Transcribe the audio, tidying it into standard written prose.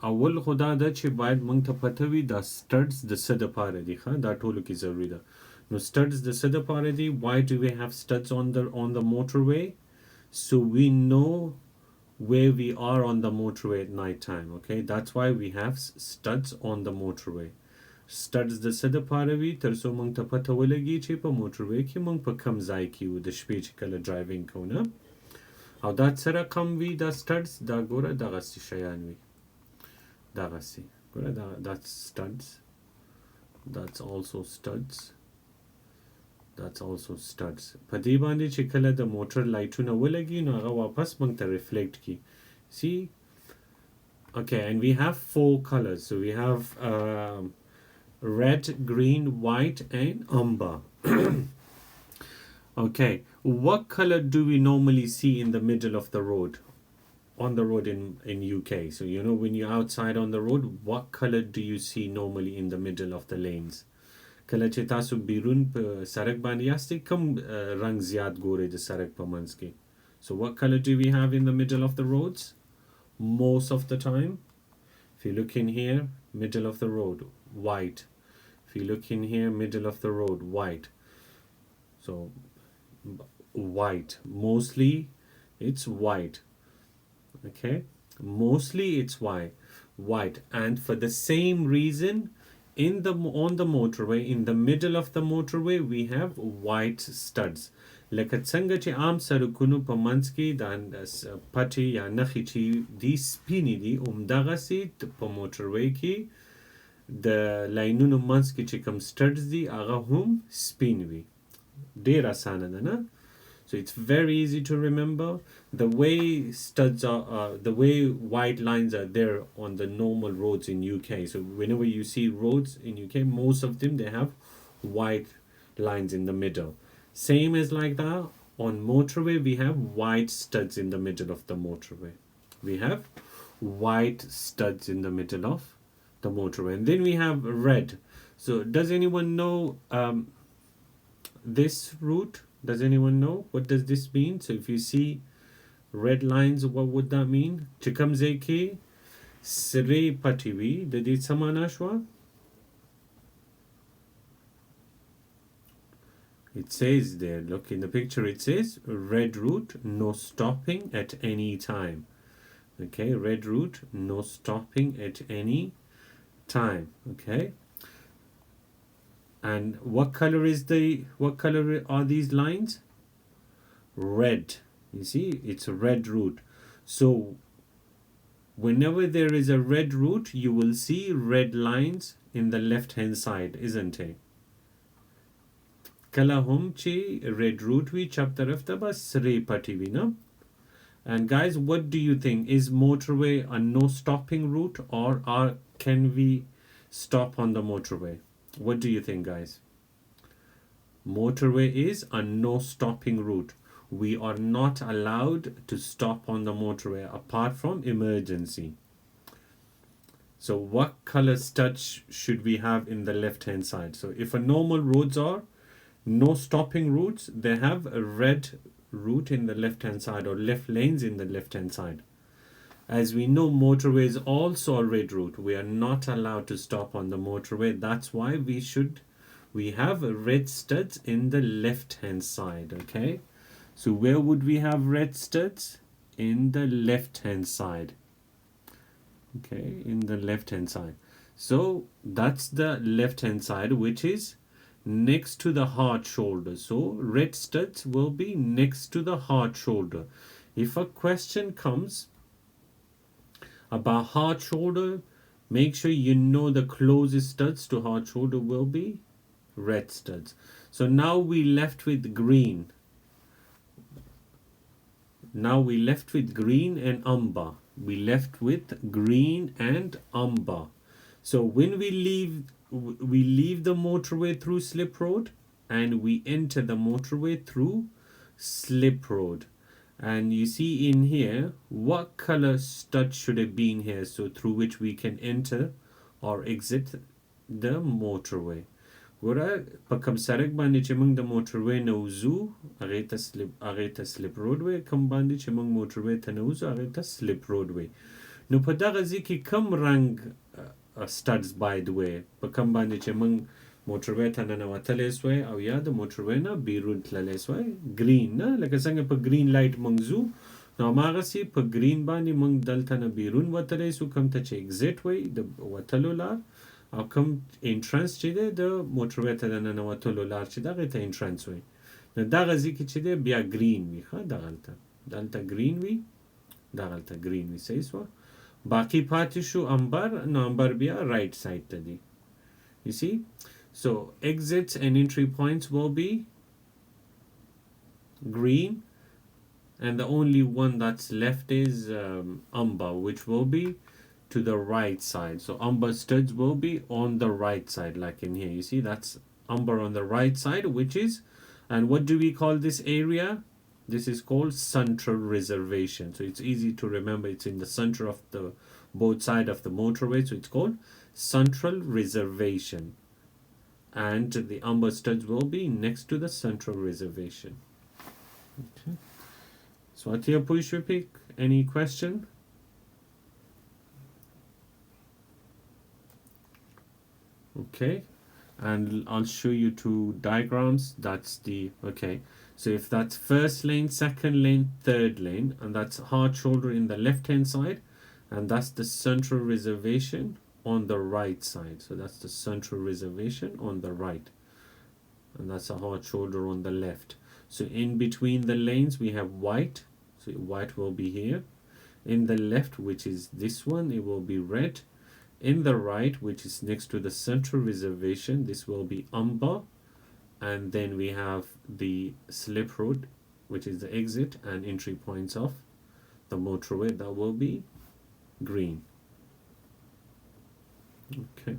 اول خدا دا چې باید موږ ته پته وي دا studs د څه دپاره دي ښه دا ټولو کې ضروري ده نو studs د څه دپاره دي why do we have studs on the motorway so we know where we are on the motorway at night time okay that's why we have studs on the motorway studs د څه دپاره وي تر څو موږ ته پته ولګي چې په موټروی کې موږ په کم ځای کې یو د شپې چې کله ډرایوینګ کوو نه او دا څه رقم وي دا studs دا ګوره دغسې شیان وي دغسې ګوره that's studs that's also studs that's also studs په دې باندې چې کله د موټر لایټونه ولګي نو هغه واپس موږ ته ریفلیکټ کی see okay and we have 4 colors so we have red green white and amber okay what color do we normally see in the middle of the road on the road in UK so you know when you're outside on the road what color do you see normally in the middle of the lanes کله چې تاسو بیرون په سړک باندې یاستئ کوم رنګ زیات ګورئ د سړک په منځ کې so what color do we have in the middle of the roads most of the time if you look in here middle of the road white if you look in here middle of the road white so white mostly it's white okay mostly it's white and for the same reason on the motorway in the middle of the motorway we have white studs لکه څنګه چې عام سړکونو په منځ کې د پټې یا نښې چې دي سپینې دي همدغسې په موټروی کې د لاینونو منځ کې چې کوم studs دي هغه هم سپین وي ډېر اسانه ده نه so it's very easy to remember the way studs are the way white lines are there on the normal roads in UK so whenever you see roads in UK most of them they have white lines in the middle same as like that on motorway we have white studs in the middle of the motorway we have white studs in the middle of the motorway and then we have red so does anyone know this route does anyone know what does this mean so if you see red lines what would that mean چې کوم ځای کې سرې پټې وي د دې څه معنا شوه it says there look in the picture it says red route no stopping at any time okay red route no stopping at any time okay and what color are these lines red you see it's a red route so whenever there is a red route you will see red lines in the left hand side isn't it kala hum chi red route vi chap taraf ta bas sre pati vi na and guys what do you think is motorway a no stopping route or can we stop on the motorway what do you think guys motorway is a no stopping route we are not allowed to stop on the motorway apart from emergency so what color studs should we have in the left hand side so if a normal roads are no stopping routes they have a red route in the left hand side or left lanes in the left hand side as we know motorway is also a red route we are not allowed to stop on the motorway that's why we have red studs in the left hand side okay so where would we have red studs in the left hand side okay in the left hand side so that's the left hand side which is next to the hard shoulder so red studs will be next to the hard shoulder if a question comes about hard shoulder make sure you know the closest studs to hard shoulder will be red studs so now we left with green and amber we left with green and amber so when we leave the motorway through slip road and we enter the motorway through slip road and you see in here what color stud should have been here so through which we can enter or exit the motorway ګوره په کوم سړک باندې چې موږ د موټروی نه وځو هغې ته سلیپ روډ وی کوم باندې چې موږ موټروی ته نه وځو هغې ته سلیپ روډ وی نو په دغه ځای کې کم رنګ studs by the way په کم باندې چې موږ موټروي ته ننوتلی سوی او یا د موټروي نه بیرون تللی سوی ګرین نه لکه څنګه په ګرین لایټ موږ ځو نو هماغسې په ګرین باندې موږ دلته نه بیرون وتلی سو کوم ته چې اگزیټ وی د وتلو لار او کوم انټرنس چې دی د موټروي ته د ننوتلو لار چې دغې ته انټرنس وی نو دغه ځای کې چې دی بیا ګرین وي ښه دلته ګرین وي دغلته ګرین وي صحیح سوه باقی پاتې شو امبر نو امبر بیا رائٹ سایډ ته دی you see so exits and entry points will be green and the only one that's left is umber which will be to the right side so umber studs will be on the right side like in here you see that's umber on the right side which is and what do we call this area this is called central reservation so it's easy to remember it's in the center of the both side of the motorway so it's called central reservation and the umber studs will be next to the central reservation okay so Atiya Pushpik any question okay and I'll show you two diagrams that's the okay so if that's first lane second lane third lane and that's hard shoulder in the left hand side and that's the central reservation on the right side so that's the central reservation on the right and that's a hard shoulder on the left so in between the lanes we have white so white will be here in the left which is this one it will be red in the right which is next to the central reservation this will be umber and then we have the slip road which is the exit and entry points of the motorway that will be green okay